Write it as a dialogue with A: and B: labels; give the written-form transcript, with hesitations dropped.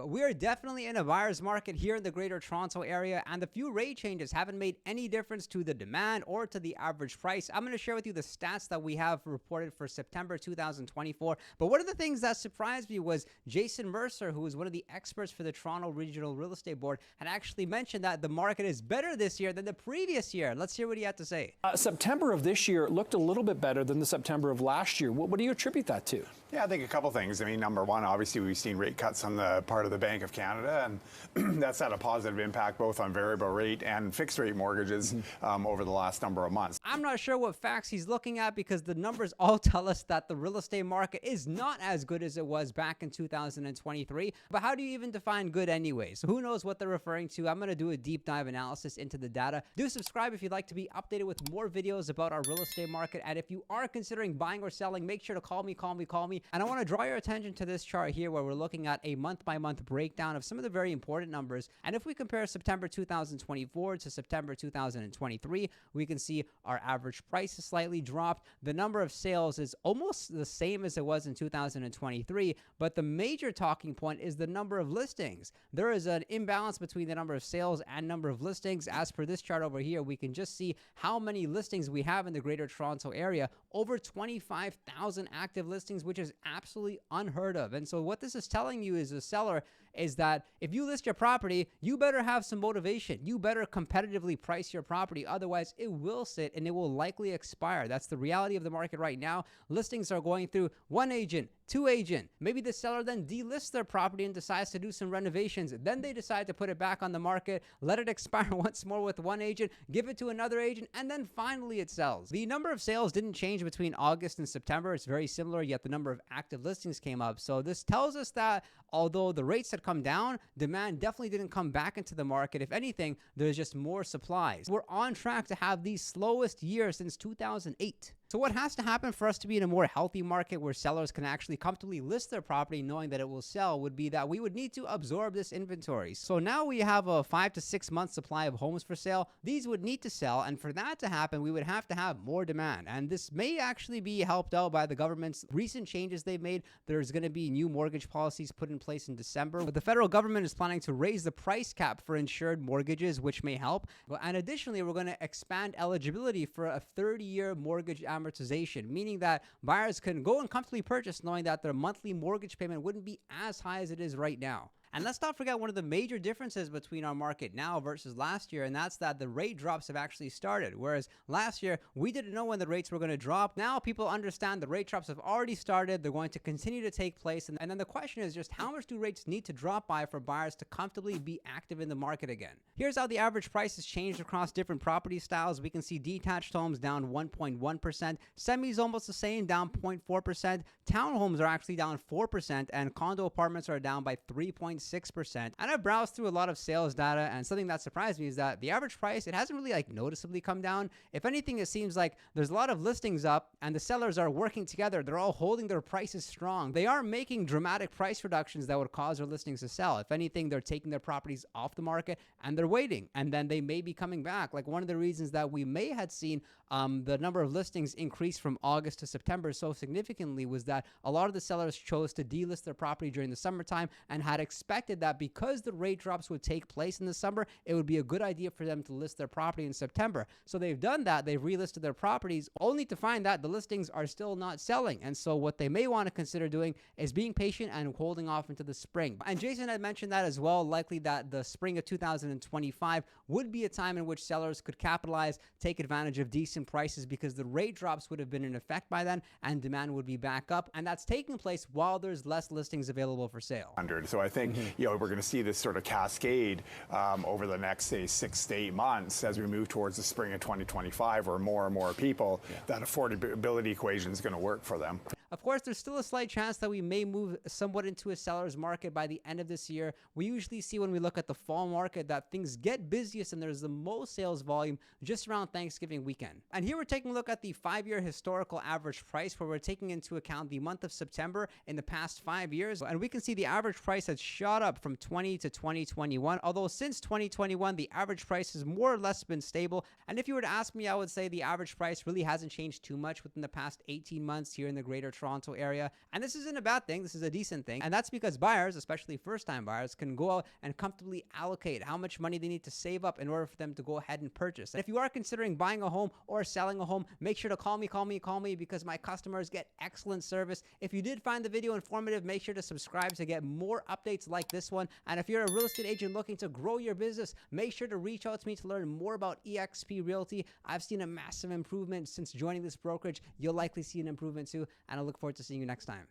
A: We are definitely in a buyer's market here in the Greater Toronto area, and the few rate changes haven't made any difference to the demand or to the average price. I'm going to share with you the stats that we have reported for September 2024. But one of the things that surprised me was Jason Mercer, who is one of the experts for the Toronto Regional Real Estate Board, had actually mentioned that the market is better this year than the previous year. Let's hear what he had to say.
B: September of this year looked a little bit better than the September of last year. What do you attribute that to?
C: Yeah, I think a couple things. I mean, number one, obviously we've seen rate cuts on the part of the Bank of Canada, and that's had a positive impact both on variable rate and fixed rate mortgages over the last number of months.
A: I'm not sure what facts he's looking at because the numbers all tell us that the real estate market is not as good as it was back in 2023. But how do you even define good anyways? So who knows what they're referring to? I'm going to do a deep dive analysis into the data. Do subscribe if you'd like to be updated with more videos about our real estate market. And if you are considering buying or selling, make sure to call me. And I want to draw your attention to this chart here where we're looking at a month-by-month breakdown of some of the very important numbers. And if we compare September 2024 to September 2023, we can see our average price is slightly dropped. The number of sales is almost the same as it was in 2023, but the major talking point is the number of listings. There is an imbalance between the number of sales and number of listings. As per this chart over here, we can just see how many listings we have in the Greater Toronto area. Over 25,000 active listings, which is absolutely unheard of. And so what this is telling you as a seller is that if you list your property, you better have some motivation. You better competitively price your property. Otherwise, it will sit and it will likely expire. That's the reality of the market right now. Listings are going through one agent, two agent. Maybe the seller then delists their property and decides to do some renovations. Then they decide to put it back on the market, let it expire once more with one agent, give it to another agent, and then finally it sells. The number of sales didn't change between August and September. It's very similar, yet the number of active listings came up. So this tells us that although the rates had come down, demand definitely didn't come back into the market. If anything, there's just more supplies. We're on track to have the slowest year since 2008. So what has to happen for us to be in a more healthy market where sellers can actually comfortably list their property knowing that it will sell would be that we would need to absorb this inventory. So now we have a 5 to 6 month supply of homes for sale. These would need to sell, and for that to happen, we would have to have more demand. And this may actually be helped out by the government's recent changes they've made. There's going to be new mortgage policies put in place in December. But the federal government is planning to raise the price cap for insured mortgages, which may help. And additionally, we're going to expand eligibility for a 30-year mortgage amortization, meaning that buyers can go and comfortably purchase knowing that their monthly mortgage payment wouldn't be as high as it is right now. And let's not forget one of the major differences between our market now versus last year, and that's that the rate drops have actually started. Whereas last year, we didn't know when the rates were going to drop. Now people understand the rate drops have already started. They're going to continue to take place. And then the question is just how much do rates need to drop by for buyers to comfortably be active in the market again? Here's how the average price has changed across different property styles. We can see detached homes down 1.1%, semis almost the same, down 0.4%, townhomes are actually down 4%, and condo apartments are down by 3.6%. And I've browsed through a lot of sales data, and something that surprised me is that the average price, it hasn't really noticeably come down. If anything, it seems like there's a lot of listings up and the sellers are working together. They're all holding their prices strong. They aren't making dramatic price reductions that would cause their listings to sell. If anything, they're taking their properties off the market and they're waiting, and then they may be coming back. Like one of the reasons that we may had seen the number of listings increase from August to September so significantly was that a lot of the sellers chose to delist their property during the summertime and had expected that because the rate drops would take place in the summer, it would be a good idea for them to list their property in September. So they've done that. They've relisted their properties only to find that the listings are still not selling. And so what they may want to consider doing is being patient and holding off into the spring. And Jason had mentioned that as well, likely that the spring of 2025 would be a time in which sellers could capitalize, take advantage of decent prices because the rate drops would have been in effect by then and demand would be back up. And that's taking place while there's less listings available for sale.
C: So I think we're going to see this sort of cascade over the next, say, 6 to 8 months as we move towards the spring of 2025, where more and more people, that affordability equation is going to work for them.
A: Of course, there's still a slight chance that we may move somewhat into a seller's market by the end of this year. We usually see when we look at the fall market that things get busiest and there's the most sales volume just around Thanksgiving weekend. And here we're taking a look at the 5-year historical average price, where we're taking into account the month of September in the past 5 years. And we can see the average price has shot up from 20 to 2021. Although since 2021, the average price has more or less been stable. And if you were to ask me, I would say the average price really hasn't changed too much within the past 18 months here in the Greater Toronto area. And this isn't a bad thing. This is a decent thing. And that's because buyers, especially first-time buyers, can go out and comfortably allocate how much money they need to save up in order for them to go ahead and purchase. And if you are considering buying a home or selling a home, make sure to call me because my customers get excellent service. If you did find the video informative, make sure to subscribe to get more updates like this one. And if you're a real estate agent looking to grow your business, make sure to reach out to me to learn more about eXp Realty. I've seen a massive improvement since joining this brokerage. You'll likely see an improvement too, and I look forward to seeing you next time.